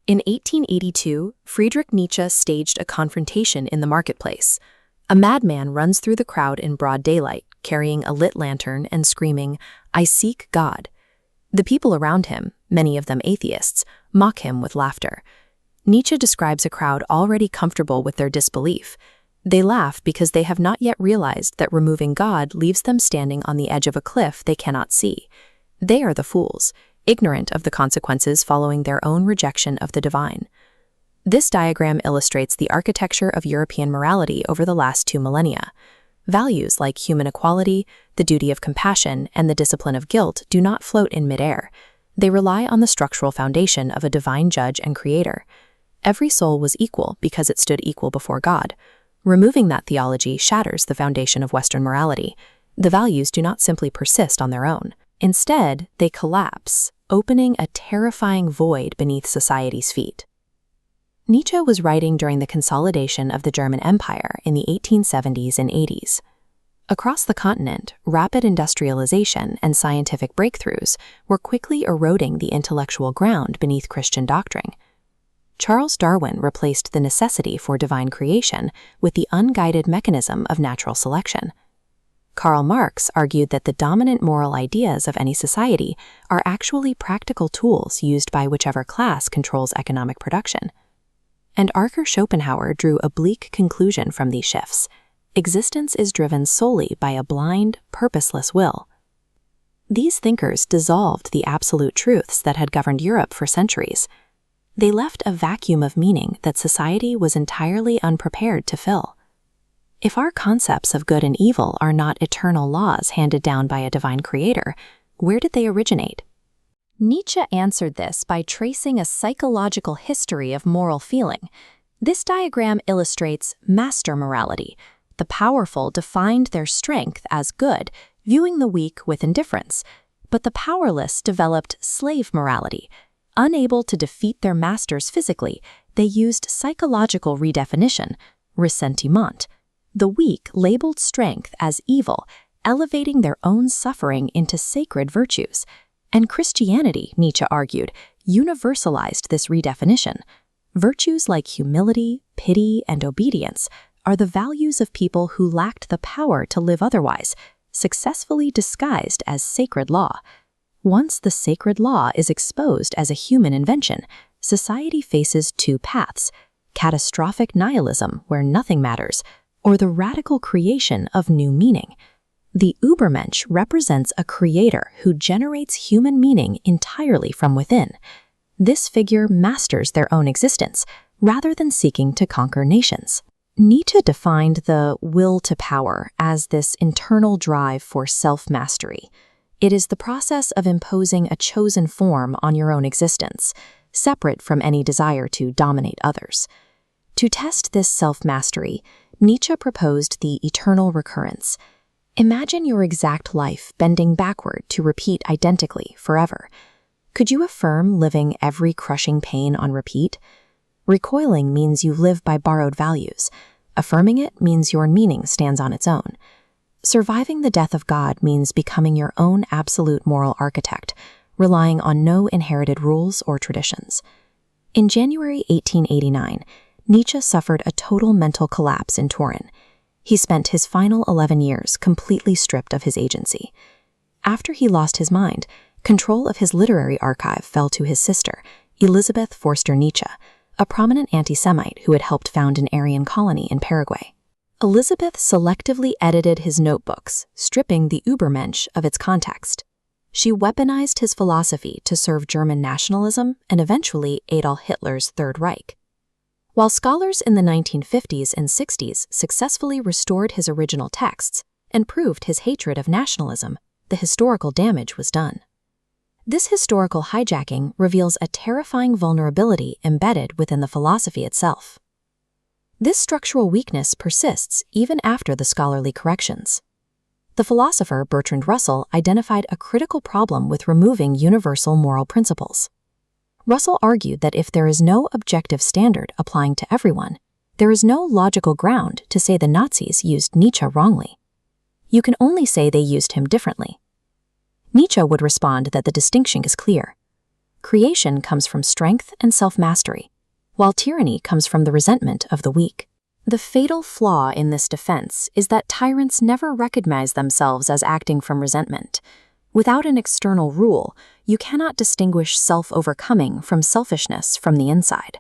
In 1882, Friedrich Nietzsche staged a confrontation in the marketplace. A madman runs through the crowd in broad daylight, carrying a lit lantern and screaming, "I seek God." The people around him, many of them atheists, mock him with laughter. Nietzsche describes a crowd already comfortable with their disbelief. They laugh because they have not yet realized that removing God leaves them standing on the edge of a cliff they cannot see. They are the fools, ignorant of the consequences following their own rejection of the divine. This diagram illustrates the architecture of European morality over the last 2 millennia. Values like human equality, the duty of compassion, and the discipline of guilt do not float in midair. They rely on the structural foundation of a divine judge and creator. Every soul was equal because it stood equal before God. Removing that theology shatters the foundation of Western morality. The values do not simply persist on their own. Instead, they collapse, opening a terrifying void beneath society's feet. Nietzsche was writing during the consolidation of the German Empire in the 1870s and 80s. Across the continent, rapid industrialization and scientific breakthroughs were quickly eroding the intellectual ground beneath Christian doctrine. Charles Darwin replaced the necessity for divine creation with the unguided mechanism of natural selection. Karl Marx argued that the dominant moral ideas of any society are actually practical tools used by whichever class controls economic production. And Arthur Schopenhauer drew a bleak conclusion from these shifts. Existence is driven solely by a blind, purposeless will. These thinkers dissolved the absolute truths that had governed Europe for centuries. They left a vacuum of meaning that society was entirely unprepared to fill. If our concepts of good and evil are not eternal laws handed down by a divine creator, where did they originate? Nietzsche answered this by tracing a psychological history of moral feeling. This diagram illustrates master morality. The powerful defined their strength as good, viewing the weak with indifference. But the powerless developed slave morality. Unable to defeat their masters physically, they used psychological redefinition, ressentiment. The weak labeled strength as evil, elevating their own suffering into sacred virtues. And Christianity, Nietzsche argued, universalized this redefinition. Virtues like humility, pity, and obedience are the values of people who lacked the power to live otherwise, successfully disguised as sacred law. Once the sacred law is exposed as a human invention, society faces 2 paths: catastrophic nihilism, where nothing matters, or the radical creation of new meaning. The Übermensch represents a creator who generates human meaning entirely from within. This figure masters their own existence, rather than seeking to conquer nations. Nietzsche defined the will to power as this internal drive for self-mastery. It is the process of imposing a chosen form on your own existence, separate from any desire to dominate others. To test this self-mastery, Nietzsche proposed the eternal recurrence. Imagine your exact life bending backward to repeat identically forever. Could you affirm living every crushing pain on repeat? Recoiling means you live by borrowed values. Affirming it means your meaning stands on its own. Surviving the death of God means becoming your own absolute moral architect, relying on no inherited rules or traditions. In January 1889, Nietzsche suffered a total mental collapse in Turin. He spent his final 11 years completely stripped of his agency. After he lost his mind, control of his literary archive fell to his sister, Elisabeth Forster Nietzsche, a prominent anti-Semite who had helped found an Aryan colony in Paraguay. Elisabeth selectively edited his notebooks, stripping the Übermensch of its context. She weaponized his philosophy to serve German nationalism and eventually Adolf Hitler's Third Reich. While scholars in the 1950s and 60s successfully restored his original texts and proved his hatred of nationalism, the historical damage was done. This historical hijacking reveals a terrifying vulnerability embedded within the philosophy itself. This structural weakness persists even after the scholarly corrections. The philosopher Bertrand Russell identified a critical problem with removing universal moral principles. Russell argued that if there is no objective standard applying to everyone, there is no logical ground to say the Nazis used Nietzsche wrongly. You can only say they used him differently. Nietzsche would respond that the distinction is clear. Creation comes from strength and self-mastery, while tyranny comes from the resentment of the weak. The fatal flaw in this defense is that tyrants never recognize themselves as acting from resentment. Without an external rule, you cannot distinguish self-overcoming from selfishness from the inside.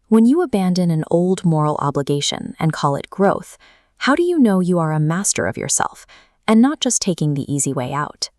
When you abandon an old moral obligation and call it growth, how do you know you are a master of yourself and not just taking the easy way out?